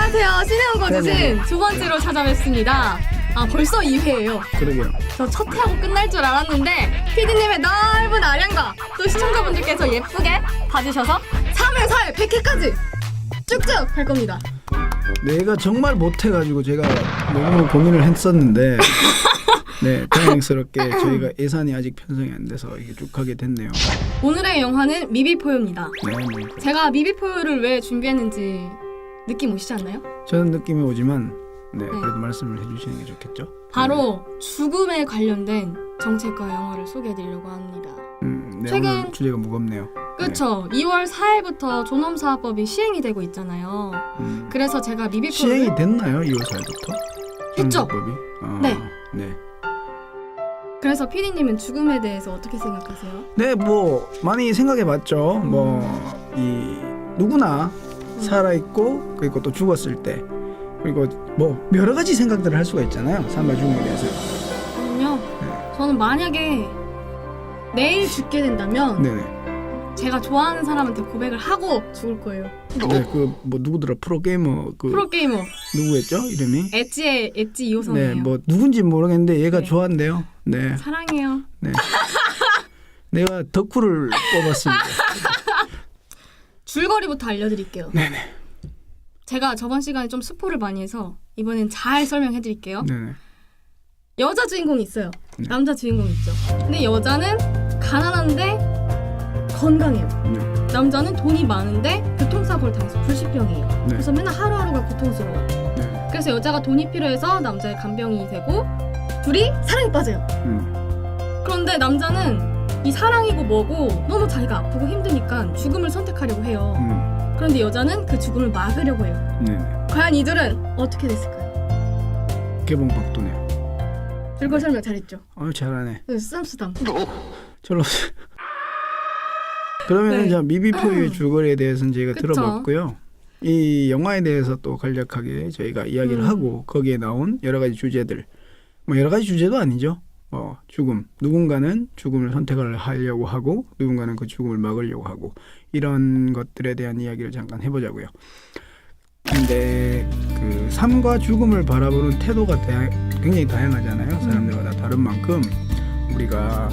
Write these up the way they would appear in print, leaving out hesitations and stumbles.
안녕하세요. 신혜원 거주신 두 번째로 찾아뵙습니다. 아, 벌써 2회예요. 그러게요. 저 첫 회하고 끝날 줄 알았는데 PD님의 넓은 아량과 또 시청자분들께서 예쁘게 봐주셔서 3회, 4회, 100회까지 쭉쭉 할 겁니다. 내가 정말 못해가지고 제가 너무 고민을 했었는데 네, 다행스럽게 저희가 예산이 아직 편성이 안 돼서 이게 쭉 하게 됐네요. 오늘의 영화는 미비포유입니다. 네. 제가 미비포유를 왜 준비했는지 느낌 오시지 않나요? 저는 느낌이 오지만 그래도 말씀을 해주시는 게 좋겠죠. 바로 죽음에 관련된 정책과 영화를 소개해드리려고 합니다. 최근 오늘 주제가 무겁네요. 그렇죠. 2월 4일부터 존엄사업법이 시행이 되고 있잖아요. 그래서 제가 미비포유를 시행이 됐나요? 2월 4일부터? 했죠. 네. 네. 그래서 PD님은 죽음에 대해서 어떻게 생각하세요? 네, 뭐 많이 생각해봤죠. 이 누구나 살아 있고 그리고 또 죽었을 때 그리고 뭐 여러 가지 생각들을 할 수가 있잖아요. 삶과 죽음에 대해서. 저는요. 저는 만약에 내일 죽게 된다면 네네. 제가 좋아하는 사람한테 고백을 하고 죽을 거예요. 네, 그 뭐 누구더라 프로게이머 프로게이머 누구였죠? 이름이? 엣지 이호선이에요. 네, 뭐 누군지 모르겠는데 얘가 네. 좋아한대요. 네. 사랑해요. 네. 내가 덕후를 뽑았습니다. 줄거리부터 알려드릴게요. 네네. 제가 저번 시간에 좀 스포를 많이 해서 이번엔 잘 설명해드릴게요. 네네. 여자 주인공이 있어요. 네. 남자 주인공이 있죠. 근데 여자는 가난한데 건강해요. 네. 남자는 돈이 많은데 교통사고를 당해서 불치병이에요. 네. 그래서 맨날 하루하루가 고통스러워요. 네. 그래서 여자가 돈이 필요해서 남자의 간병이 되고 둘이 사랑에 빠져요. 그런데 남자는 이 사랑이고 뭐고 너무 자기가 아프고 힘드니까 죽음을 선택하려고 해요. 그런데 여자는 그 죽음을 막으려고 해요. 네네. 과연 이 둘은 어떻게 됐을까요? 개봉 박도네요. 줄거리 설명 잘했죠? 잘하네. 쓰담쓰담. 절로. 그러면 네. 자 미비포유 줄거리에 대해서는 저희가 그쵸. 들어봤고요. 이 영화에 대해서 또 간략하게 저희가 이야기를 하고 거기에 나온 여러 가지 주제들, 뭐 여러 가지 주제도 아니죠. 죽음. 누군가는 죽음을 선택을 하려고 하고 누군가는 그 죽음을 막으려고 하고 이런 것들에 대한 이야기를 잠깐 해보자고요. 근데 그 삶과 죽음을 바라보는 태도가 굉장히 다양하잖아요. 사람들마다 다른 만큼 우리가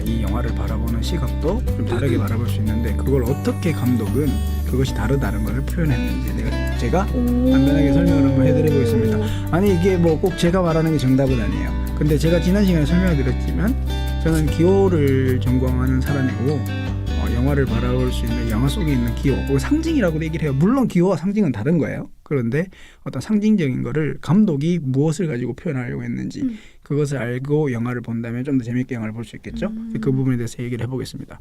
이 영화를 바라보는 시각도 좀 다르게 바라볼 수 있는데 그걸 어떻게 감독은 그것이 다르다는 걸 표현했는지 제가 간단하게 설명을 한번 해드리고 있습니다. 아니 이게 뭐 꼭 제가 말하는 게 정답은 아니에요. 근데 제가 지난 시간에 설명을 드렸지만 저는 기호를 전공하는 사람이고 영화를 바라볼 수 있는 영화 속에 있는 기호, 상징이라고도 얘기를 해요. 물론 기호와 상징은 다른 거예요. 그런데 어떤 상징적인 거를 감독이 무엇을 가지고 표현하려고 했는지 그것을 알고 영화를 본다면 좀 더 재밌게 영화를 볼 수 있겠죠. 그 부분에 대해서 얘기를 해보겠습니다.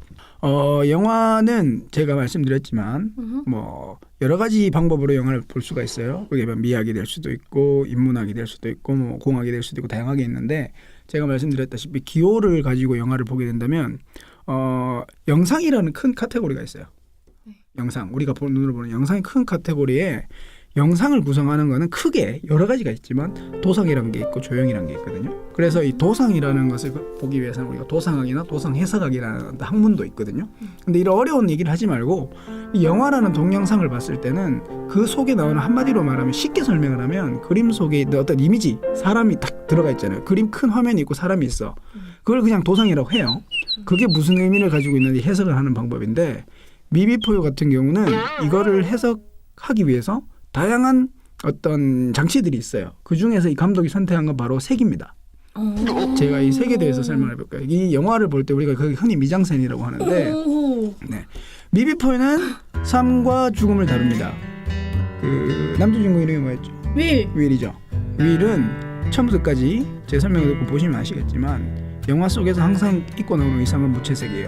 영화는 제가 말씀드렸지만 뭐 여러 가지 방법으로 영화를 볼 수가 있어요. 그게 미학이 될 수도 있고 인문학이 될 수도 있고 뭐 공학이 될 수도 있고 다양하게 있는데 제가 말씀드렸다시피 기호를 가지고 영화를 보게 된다면 영상이라는 큰 카테고리가 있어요. 영상, 우리가 눈으로 보는 영상의 큰 카테고리에 영상을 구성하는 거는 크게 여러 가지가 있지만 도상이라는 게 있고 조형이라는 게 있거든요. 그래서 이 도상이라는 것을 보기 위해서는 우리가 도상학이나 도상해석학이라는 학문도 있거든요. 근데 이런 어려운 얘기를 하지 말고 이 영화라는 동영상을 봤을 때는 그 속에 나오는 한마디로 말하면 쉽게 설명을 하면 그림 속에 어떤 이미지, 사람이 딱 들어가 있잖아요. 그림 큰 화면이 있고 사람이 있어. 그걸 그냥 도상이라고 해요. 그게 무슨 의미를 가지고 있는지 해석을 하는 방법인데 미비포유 같은 경우는 이거를 해석하기 위해서 다양한 어떤 장치들이 있어요. 그 중에서 이 감독이 선택한 건 바로 색입니다. 제가 이 색에 대해서 설명을 해볼까요? 이 영화를 볼 때 우리가 그게 흔히 미장센이라고 하는데 네. 미비포유는 삶과 죽음을 다룹니다. 그 남자 주인공 이름이 뭐였죠? 윌이죠. 윌은 처음부터 끝까지 제 설명을 듣고 보시면 아시겠지만 영화 속에서 항상 입고 나오는 의상은 무채색이에요.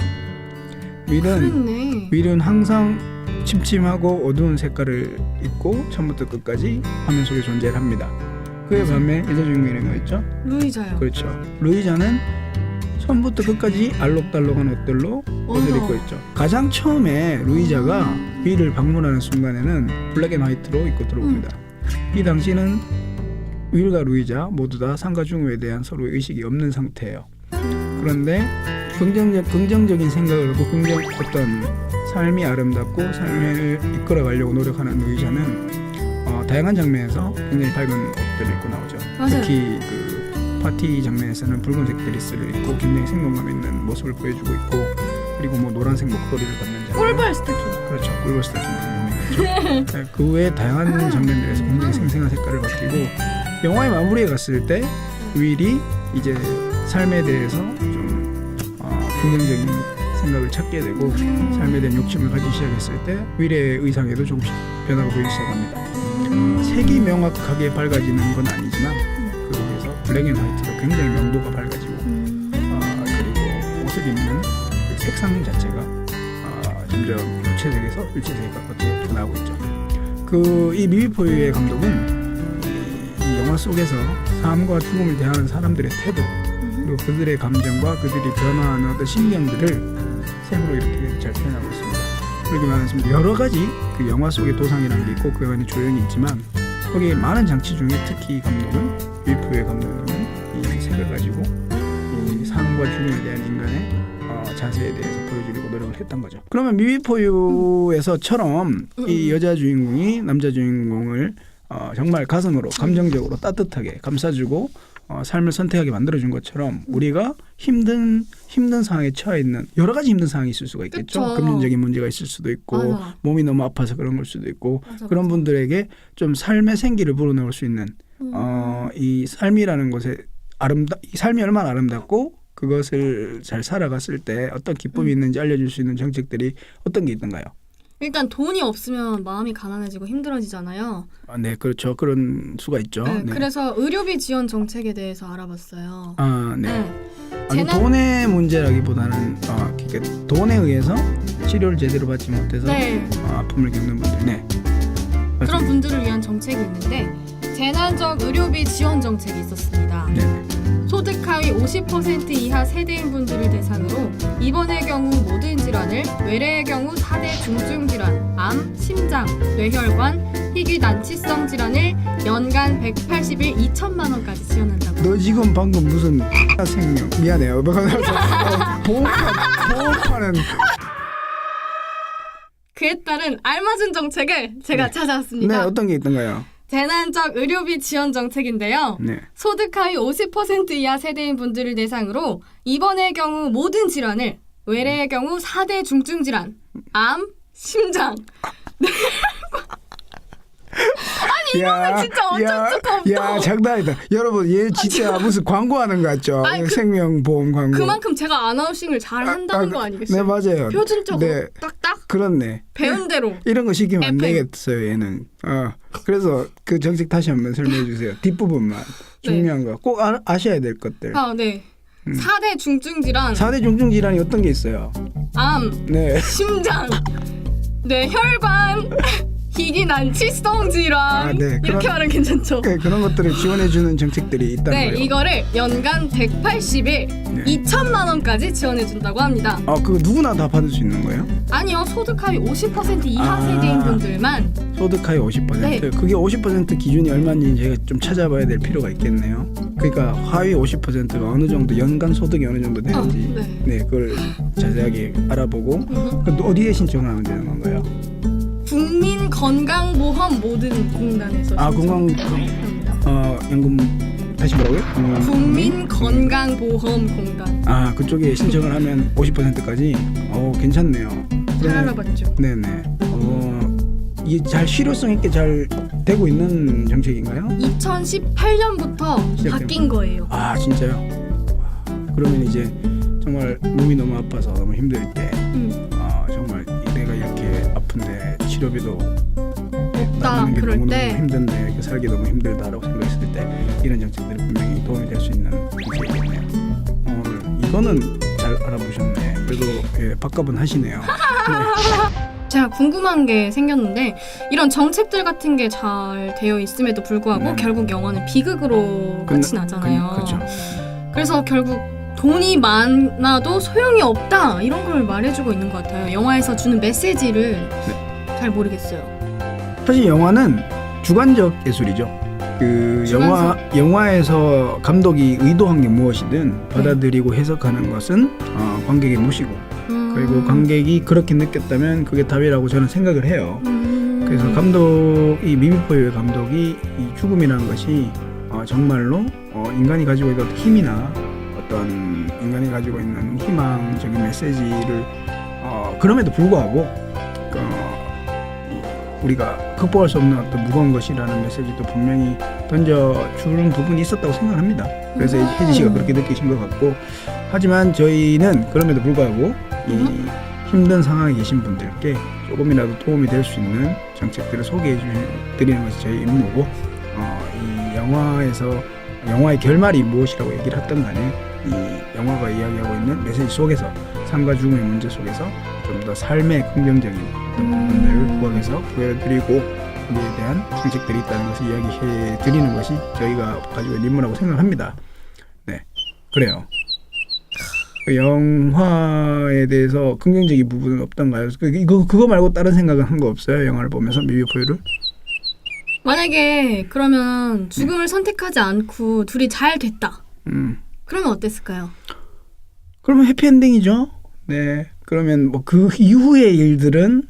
윌은 항상 침침하고 어두운 색깔을 입고 처음부터 끝까지 화면 속에 존재를 합니다. 그에 반면 여자 주인공 이름이 뭐였죠? 루이자요. 그렇죠. 루이자는 처음부터 끝까지 알록달록한 옷들로 옷을 입고 있죠. 가장 처음에 루이자가 윌을 방문하는 순간에는 블랙 앤 화이트로 입고 들어옵니다. 이 당시는 윌과 루이자 모두 다 삶과 죽음에 대한 서로의 의식이 없는 상태예요. 그런데 긍정적인 생각을 하고 어떤 삶이 아름답고 삶을 이끌어가려고 노력하는 루이자는 다양한 장면에서 굉장히 밝은 옷들을 입고 나오죠. 맞아요. 특히 그 파티 장면에서는 붉은색 드레스를 입고 굉장히 생동감 있는 모습을 보여주고 있고, 그리고 뭐 노란색 목도리를 받는 장면. 꿀벌 스타킹. 그렇죠. 꿀벌 스타킹 유명하죠. 네, 그 외에 다양한 장면들에서 굉장히 생생한 색깔을 바뀌고, 영화의 마무리에 갔을 때 윌이 이제 삶에 대해서 좀 긍정적인 생각을 찾게 되고 삶에 대한 욕심을 가지기 시작했을 때 윌의 의상에도 조금씩 변화가 보이기 시작합니다. 색이 명확하게 밝아지는 건 아니지만 그래서 블랙 앤 화이트로 굉장히 명도가 밝아지고 그리고 옷을 입는 그 색상 자체가 점점 교체색에서 일체색이 가까워지고 나오고 있죠. 이 미비포유의 감독은 이 영화 속에서 삶과 죽음을 대하는 사람들의 태도, 그리고 그들의 감정과 그들이 변화하는 어떤 신경들을 색으로 이렇게 잘 표현하고 있습니다. 그렇게 말하면 여러 가지 그 영화 속의 도상이라는 게 있고 그 안에 조형이 있지만, 거기에 많은 장치 중에 특히 감독은 미비포유의 감독은 이 색을 가지고 이 삶과 죽음에 대한 인간의 자세에 대해서 보여주려고 노력을 했던 거죠. 그러면 미비포유에서처럼 이 여자 주인공이 남자 주인공을 정말 가슴으로 감정적으로 따뜻하게 감싸주고 삶을 선택하게 만들어준 것처럼 우리가 힘든 상황에 처해 있는 여러 가지 힘든 상황이 있을 수가 있겠죠. 그쵸. 금전적인 문제가 있을 수도 있고 맞아. 몸이 너무 아파서 그런 걸 수도 있고 맞아, 그런 맞아. 분들에게 좀 삶의 생기를 불어넣을 수 있는 이 삶이라는 것에 이 삶이 얼마나 아름답고 그것을 잘 살아갔을 때 어떤 기쁨이 있는지 알려줄 수 있는 정책들이 어떤 게 있던가요? 일단 돈이 없으면 마음이 가난해지고 힘들어지잖아요. 네, 그렇죠. 그런 수가 있죠. 네, 네. 그래서 의료비 지원 정책에 대해서 알아봤어요. 네. 돈의 문제라기보다는 그러니까 돈에 의해서 치료를 제대로 받지 못해서 네. 아픔을 겪는 분들. 네. 그런 분들을 위한 정책이 있는데 재난적 의료비 지원 정책이 있었습니다. 네. 소득 하위 50% 이하 세대인 분들을 대상으로 입원의 경우 모든 질환을, 외래의 경우 4대 중증 질환, 암, 심장, 뇌혈관, 희귀 난치성 질환을 연간 180일 2천만 원까지 지원한다고. 너 지금 방금 무슨 생명 미안해요. 보험파는 그에 따른 알맞은 정책을 제가 네. 찾아왔습니다. 네, 어떤 게 있던가요? 재난적 의료비 지원 정책인데요. 네. 소득 하위 50% 이하 세대인 분들을 대상으로 입원의 경우 모든 질환을, 외래의 경우 4대 중증 질환, 암, 심장. 이거는 진짜 어쩔 수가 없다. 야, 장난이다. 여러분, 얘 진짜 무슨 광고하는 거 같죠? 아니, 생명보험 광고. 그만큼 제가 아나운싱을 잘 한다는 거 아니겠어요? 네, 맞아요. 표준적으로 네. 딱딱 그렇네. 배운 대로. 이런 거 시키면 안 FM. 되겠어요, 얘는. 그래서 그 정책 다시 한번 설명해 주세요. 뒷부분만. 중요한 거. 꼭 아셔야 될 것들. 네. 4대 중증 질환, 4대 중증 질환이 어떤 게 있어요? 암, 네. 심장, 뇌혈관, 희귀 난치성 질환. 네. 이렇게 말하면 괜찮죠? 그런 것들을 지원해 주는 정책들이 있다는 네, 거예요. 이거를 연간 180일 네. 2천만 원까지 지원해 준다고 합니다. 그거 누구나 다 받을 수 있는 거예요? 아니요, 소득 하위 50% 이하 세대인 분들만. 소득 하위 50%. 네. 그게 50% 기준이 얼마인지 제가 좀 찾아봐야 될 필요가 있겠네요. 그러니까 하위 50%가 어느 정도 연간 소득이 어느 정도 되는지 네. 그걸 자세하게 알아보고 어디에 신청을 하면 되는 건가요? 국민건강보험 모든 공단에서 신청합니다. 연금 다시 뭐라고요? 국민건강보험공단. 그쪽에 신청을 하면 50%까지. 괜찮네요. 잘 알아봤죠. 네네. 이게 잘 실효성 있게 잘 되고 있는 정책인가요? 2018년부터 바뀐 거예요. 진짜요? 그러면 이제 정말 몸이 너무 아파서 너무 힘들 때 정말 내가 이렇게 아픈데 치료비도 나가는 게 그럴 너무너무 때. 힘든데 이렇게 살기 너무 힘들다라고 생각했을 때 이런 정책들이 분명히 도움이 될 수 있는 정책이겠네요. 이거는 잘 알아보셨네. 그래도 밥값은 하시네요. 네. 제가 궁금한 게 생겼는데 이런 정책들 같은 게 잘 되어 있음에도 불구하고 결국 영화는 비극으로 끝이 나잖아요. 그렇죠. 그래서 결국 돈이 많아도 소용이 없다 이런 걸 말해주고 있는 것 같아요. 영화에서 주는 메시지를 잘 모르겠어요. 사실 영화는 주관적 예술이죠. 영화에서 감독이 의도한 게 무엇이든 받아들이고 해석하는 것은 관객의 몫이고 그리고 관객이 그렇게 느꼈다면 그게 답이라고 저는 생각을 해요. 그래서 이 미미포유의 감독이 이 죽음이라는 것이 정말로 인간이 가지고 있는 힘이나 어떤 인간이 가지고 있는 희망적인 메시지를 그럼에도 불구하고 우리가 극복할 수 없는 어떤 무거운 것이라는 메시지도 분명히 던져주는 부분이 있었다고 생각합니다. 그래서 혜지 씨가 그렇게 느끼신 것 같고, 하지만 저희는 그럼에도 불구하고 이 힘든 상황에 계신 분들께 조금이라도 도움이 될 수 있는 정책들을 소개해 드리는 것이 저희 임무고, 이 영화의 결말이 무엇이라고 얘기를 했던 간에 이 영화가 이야기하고 있는 메시지 속에서, 삶과 죽음의 문제 속에서 좀 더 삶의 긍정적인 부분들을 부각해서 보여드리고 거기에 대한 정책들이 있다는 것을 이야기해 드리는 것이 저희가 가지고 있는 임무라고 생각합니다. 네, 그래요. 영화에 대해서 긍정적인 부분은 없던가요? 그거 말고 다른 생각은 한 거 없어요? 영화를 보면서 미미포유를? 만약에 그러면 죽음을 선택하지 않고 둘이 잘 됐다. 그러면 어땠을까요? 그러면 해피엔딩이죠. 네. 그러면 뭐 그 이후의 일들은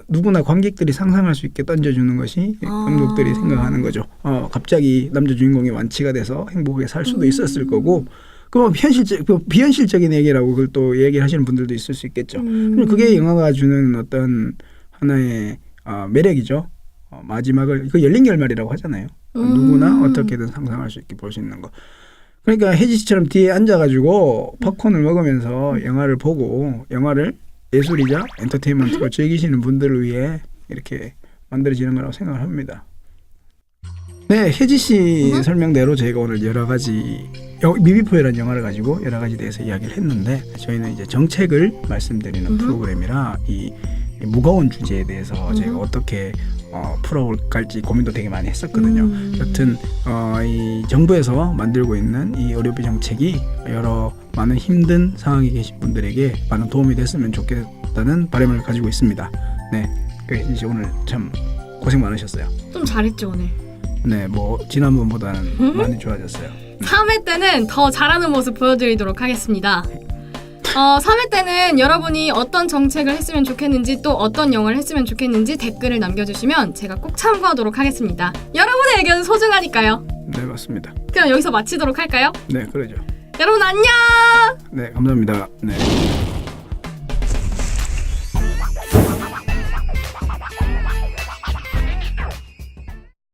누구나 관객들이 상상할 수 있게 던져주는 것이 감독들이 생각하는 거죠. 갑자기 남자 주인공이 완치가 돼서 행복하게 살 수도 있었을 거고, 그럼 비현실적인 얘기라고 그걸 또 얘기를 하시는 분들도 있을 수 있겠죠. 그게 영화가 주는 어떤 하나의 매력이죠. 마지막을 열린 결말이라고 하잖아요. 누구나 어떻게든 상상할 수 있게 볼 수 있는 거. 그러니까 혜지 씨처럼 뒤에 앉아가지고 팝콘을 먹으면서 영화를 보고, 영화를 예술이자 엔터테인먼트로 즐기시는 분들을 위해 이렇게 만들어지는 거라고 생각을 합니다. 네, 혜지 씨 설명대로 저희가 오늘 여러 가지 미미포유라는 영화를 가지고 여러 가지 대해서 이야기를 했는데, 저희는 이제 정책을 말씀드리는 프로그램이라 이 무거운 주제에 대해서 제가 어떻게 풀어갈지 고민도 되게 많이 했었거든요. 여튼 이 정부에서 만들고 있는 이 의료비 정책이 여러 많은 힘든 상황에 계신 분들에게 많은 도움이 됐으면 좋겠다는 바람을 가지고 있습니다. 네, 이제 오늘 참 고생 많으셨어요. 좀 잘했죠 오늘. 네, 뭐 지난번보다는 많이 좋아졌어요. 3회 때는 더 잘하는 모습 보여드리도록 하겠습니다. 3회 때는 여러분이 어떤 정책을 했으면 좋겠는지, 또 어떤 영화를 했으면 좋겠는지 댓글을 남겨주시면 제가 꼭 참고하도록 하겠습니다. 여러분의 의견은 소중하니까요. 네, 맞습니다. 그럼 여기서 마치도록 할까요? 네, 그러죠. 여러분 안녕! 네, 감사합니다. 네.